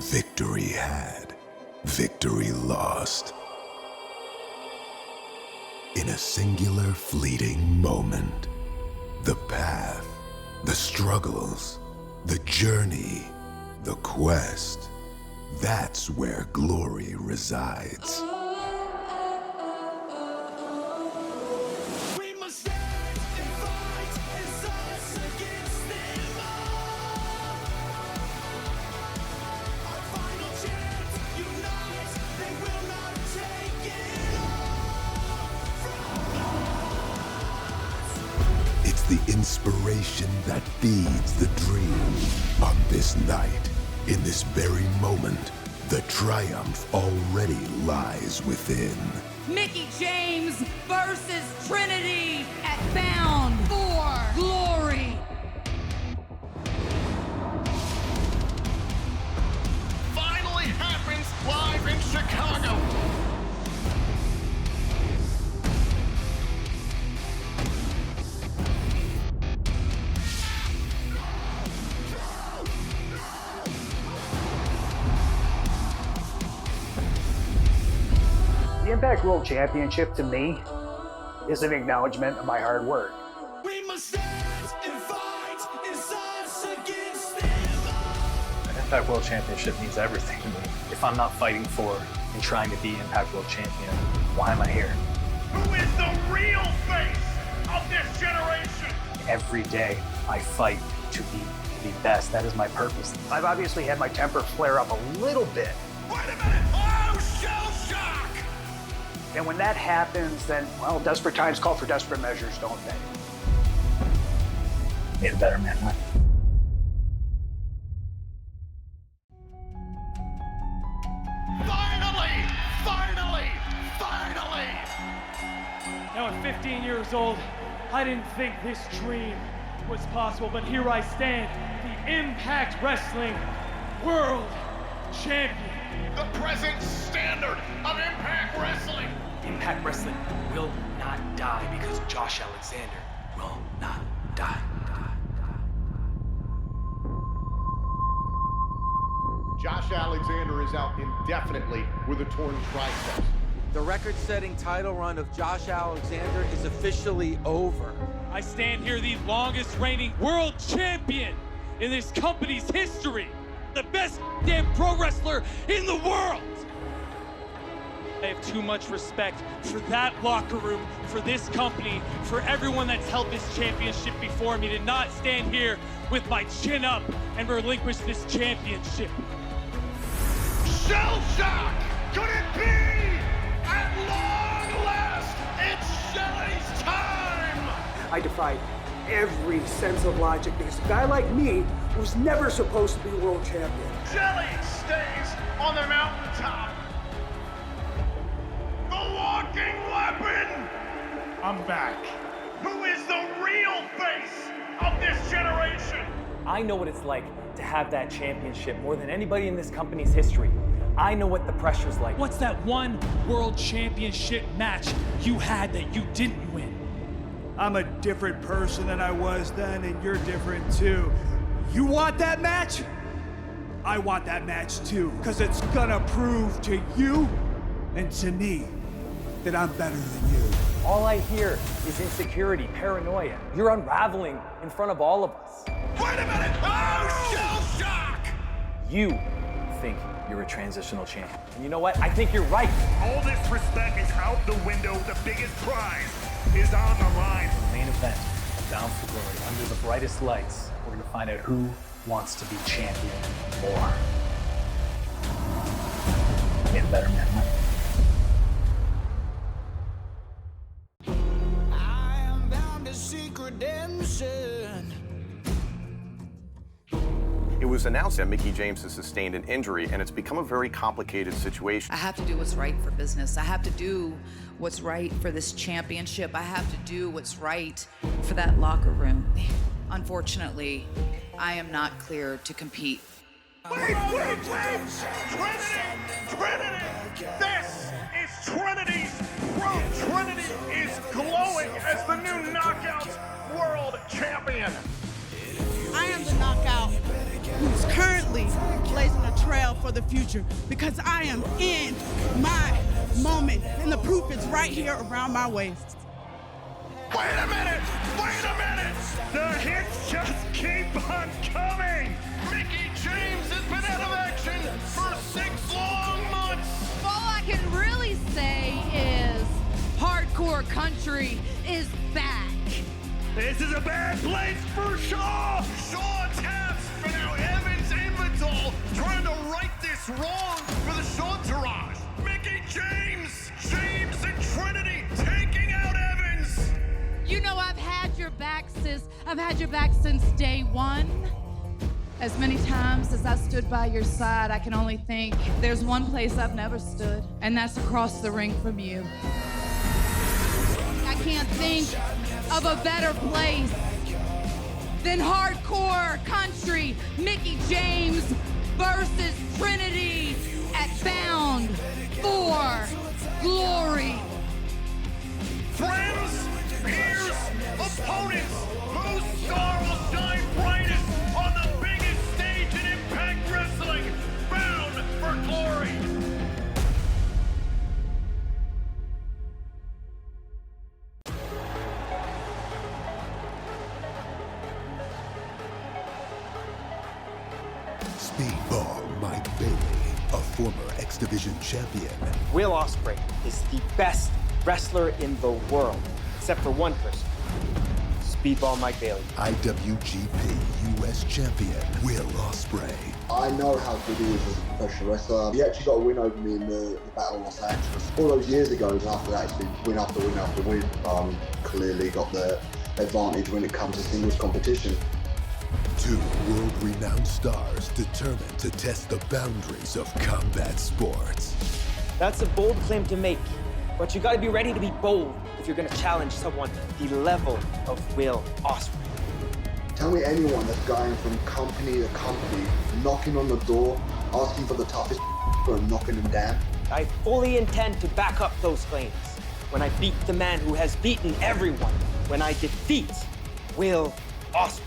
Victory had, victory lost. In a singular fleeting moment, the path, the struggles, the journey, the quest, that's where glory resides. We must stand and fight as us against them all. Our final chance unites, they will not take it all from us. It's the inspiration that feeds the dream. On this night, in this very moment, the triumph already lies within. Mickie James versus Trinity at Bound for Glory. Finally happens live in Chicago. The Impact World Championship, to me, is an acknowledgement of my hard work. We must stand and fight as us against them all. An Impact World Championship means everything to me. If I'm not fighting for and trying to be Impact World Champion, why am I here? Who is the real face of this generation? Every day I fight to be the best. That is my purpose. I've obviously had my temper flare up a little bit. Wait a minute! Oh, shell shock! And when that happens, then, well, desperate times call for desperate measures, don't they? Made a better man, right? Finally! Finally! Finally! Now at 15 years old, I didn't think this dream was possible, but here I stand, the Impact Wrestling World Champion. The present standard of Impact Wrestling! Impact Wrestling will not die because Josh Alexander will not die. Josh Alexander is out indefinitely with a torn tricep. The record-setting title run of Josh Alexander is officially over. I stand here the longest reigning world champion in this company's history. The best damn pro wrestler in the world. I have too much respect for that locker room, for this company, for everyone that's held this championship before me to not stand here with my chin up and relinquish this championship. Shell shock! Could it be? At long last, it's Shelly's time! I defied every sense of logic because a guy like me was never supposed to be world champion. Shelly stays on the mountaintop. The walking weapon! I'm back. Who is the real face of this generation? I know what it's like to have that championship more than anybody in this company's history. I know what the pressure's like. What's that one world championship match you had that you didn't win? I'm a different person than I was then, and you're different too. You want that match? I want that match too, because it's gonna prove to you and to me that I'm better than you. All I hear is insecurity, paranoia. You're unraveling in front of all of us. Wait a minute! Oh, shell shock! You think you're a transitional champ. And you know what? I think you're right. All this respect is out the window. The biggest prize is on the line. The main event of Bound for Glory, under the brightest lights, we're gonna find out who wants to be champion more. Get a better man, right? I am bound to seek redemption. It was announced that Mickie James has sustained an injury, and it's become a very complicated situation. I have to do what's right for business. I have to do what's right for this championship. I have to do what's right for that locker room. Unfortunately, I am not cleared to compete. Wait! Trinity! Trinity! This is Trinity's growth. Trinity is glowing as the new Knockout World Champion. I am the Knockout who's currently blazing a trail for the future, because I am in my moment, and the proof is right here around my waist. Wait a minute! Wait a minute! The hits just keep on coming! Mickey James has been out of action for 6 long months! All I can really say is hardcore country is back. This is a bad place for Shaw! Shaw taps for now Evans and Vidal trying to right this wrong for the Shaw entourage. Mickey James! James and Trinity taking out Evans! You know I've had your back, sis. I've had your back since day one. As many times as I stood by your side, I can only think there's one place I've never stood, and that's across the ring from you. I can't think of a better place than hardcore country Mickey James versus Trinity at Bound for Glory. Friends, peers, opponents, whose star will shine brightest on the biggest stage in Impact Wrestling, Bound for Glory. Speedball Mike Bailey, a former X Division champion. Will Ospreay is the best wrestler in the world, except for one person. Speedball Mike Bailey. IWGP US champion, Will Ospreay. I know how good he is as a professional wrestler. He actually got a win over me in the Battle of Los Angeles. All those years ago, and after that, it's been win after win after win. Clearly got the advantage when it comes to singles competition. 2 world-renowned stars determined to test the boundaries of combat sports. That's a bold claim to make, but you gotta be ready to be bold if you're gonna challenge someone the level of Will Ospreay. Tell me anyone that's going from company to company, knocking on the door, asking for the toughest and knocking them down. I fully intend to back up those claims when I beat the man who has beaten everyone, when I defeat Will Ospreay.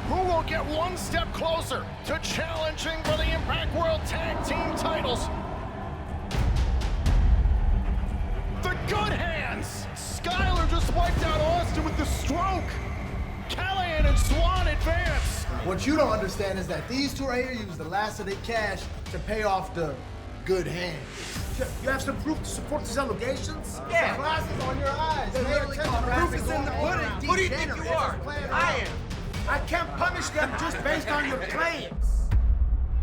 Who will get one step closer to challenging for the Impact World Tag Team titles? The Good Hands! Skyler just wiped out Austin with the stroke! Callahan and Swan advance! What you don't understand is that these two right here use the last of their cash to pay off the Good Hands. You have some proof to support these allegations? Yeah. Glasses on your eyes. They're literally called Proof is in the pudding. Who do you think you are? I am. I can't punish them just based on your claims.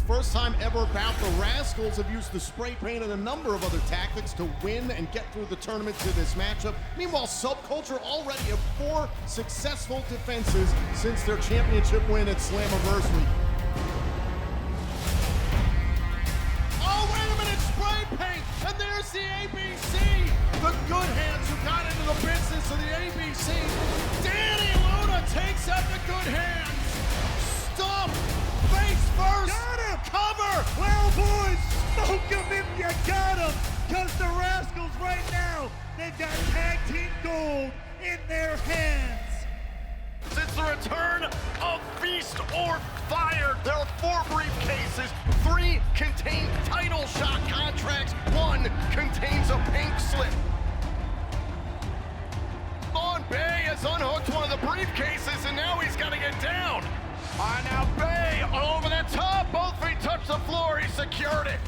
First time ever about the Rascals have used the spray paint and a number of other tactics to win and get through the tournament to this matchup. Meanwhile, Subculture already have 4 successful defenses since their championship win at Slammiversary. Oh, wait a minute, spray paint! And there's the ABC! The Good Hands who got into the business of the ABC. Danny Luna takes out the Good Hands. Stomp! Face first! Got him! Cover! Well, boys, smoke him if you got him! Because the Rascals right now, they've got tag team gold in their hands. Since the return of Feast or Fire, there are 4 briefcases, 3 contain title shot contracts, 1 contains a pink slip. On Bay has unhooked one of the briefcases, and now he's got to get down. Now Bay over the top, both feet touch the floor, he secured it.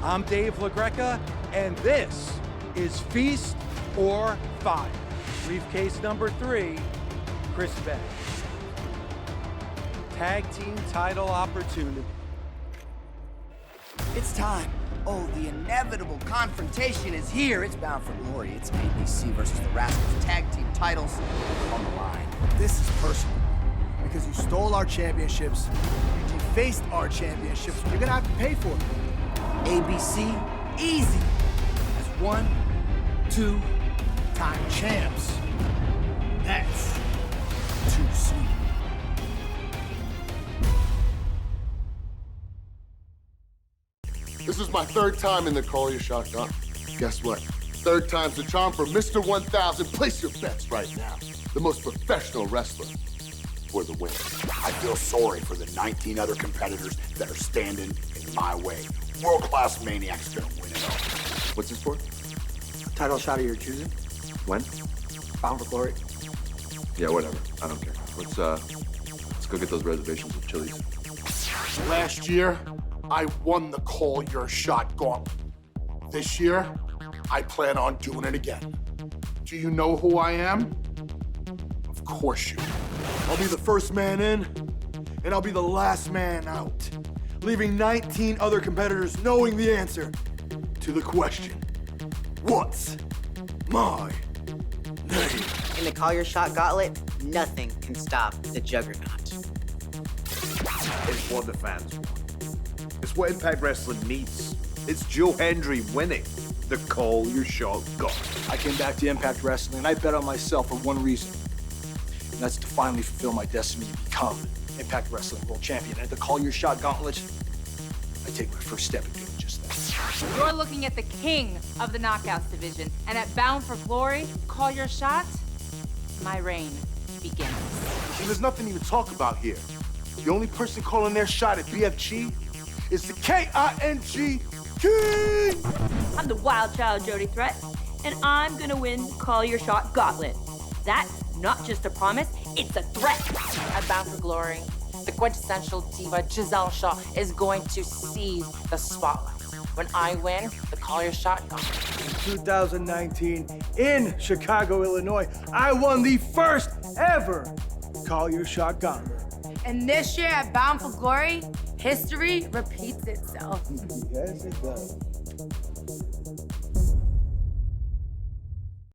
I'm Dave LaGreca, and this is Feast or Fire. Briefcase number 3, Chris Bay. Tag team title opportunity. It's time. Oh, the inevitable confrontation is here. It's Bound for Glory. It's ABC versus the Rascals tag team titles on the line. This is personal because you stole our championships, you defaced our championships. You're gonna have to pay for it. ABC, easy. As 1, 2-time champs. That's too sweet. This is my 3rd time in the Call Your Shotgun. Guess what? Third time's the charm for Mr. 1000. Place your bets right now. The most professional wrestler for the win. I feel sorry for the 19 other competitors that are standing in my way. World-class maniac's gonna win it all. What's this for? Title shot of your choosing. When? Bound for Glory. Yeah, whatever. I don't care. Let's go get those reservations at Chili's. Last year, I won the Call Your Shot gauntlet. This year, I plan on doing it again. Do you know who I am? Of course you do. I'll be the first man in, and I'll be the last man out, leaving 19 other competitors knowing the answer to the question, what's my name? In the Call Your Shot gauntlet, nothing can stop the Juggernaut. It's what the fans want. It's what Impact Wrestling needs. It's Joe Hendry winning the Call Your Shot gauntlet. I came back to Impact Wrestling and I bet on myself for one reason. And that's to finally fulfill my destiny to become Impact Wrestling World Champion. And at the Call Your Shot gauntlet, I take my first step in doing just that. You're looking at the king of the Knockouts division. And at Bound for Glory, Call Your Shot, my reign begins. See, there's nothing to even talk about here. The only person calling their shot at BFG is the K-I-N-G King! I'm the Wild Child Jody Threat, and I'm gonna win Call Your Shot gauntlet. That's not just a promise, it's a threat. At Bound for Glory, the quintessential diva Giselle Shaw is going to seize the spotlight. When I win the Call Your Shot gauntlet. In 2019, in Chicago, Illinois, I won the first ever Call Your Shot gauntlet. And this year at Bound for Glory, history repeats itself. Yes, it does.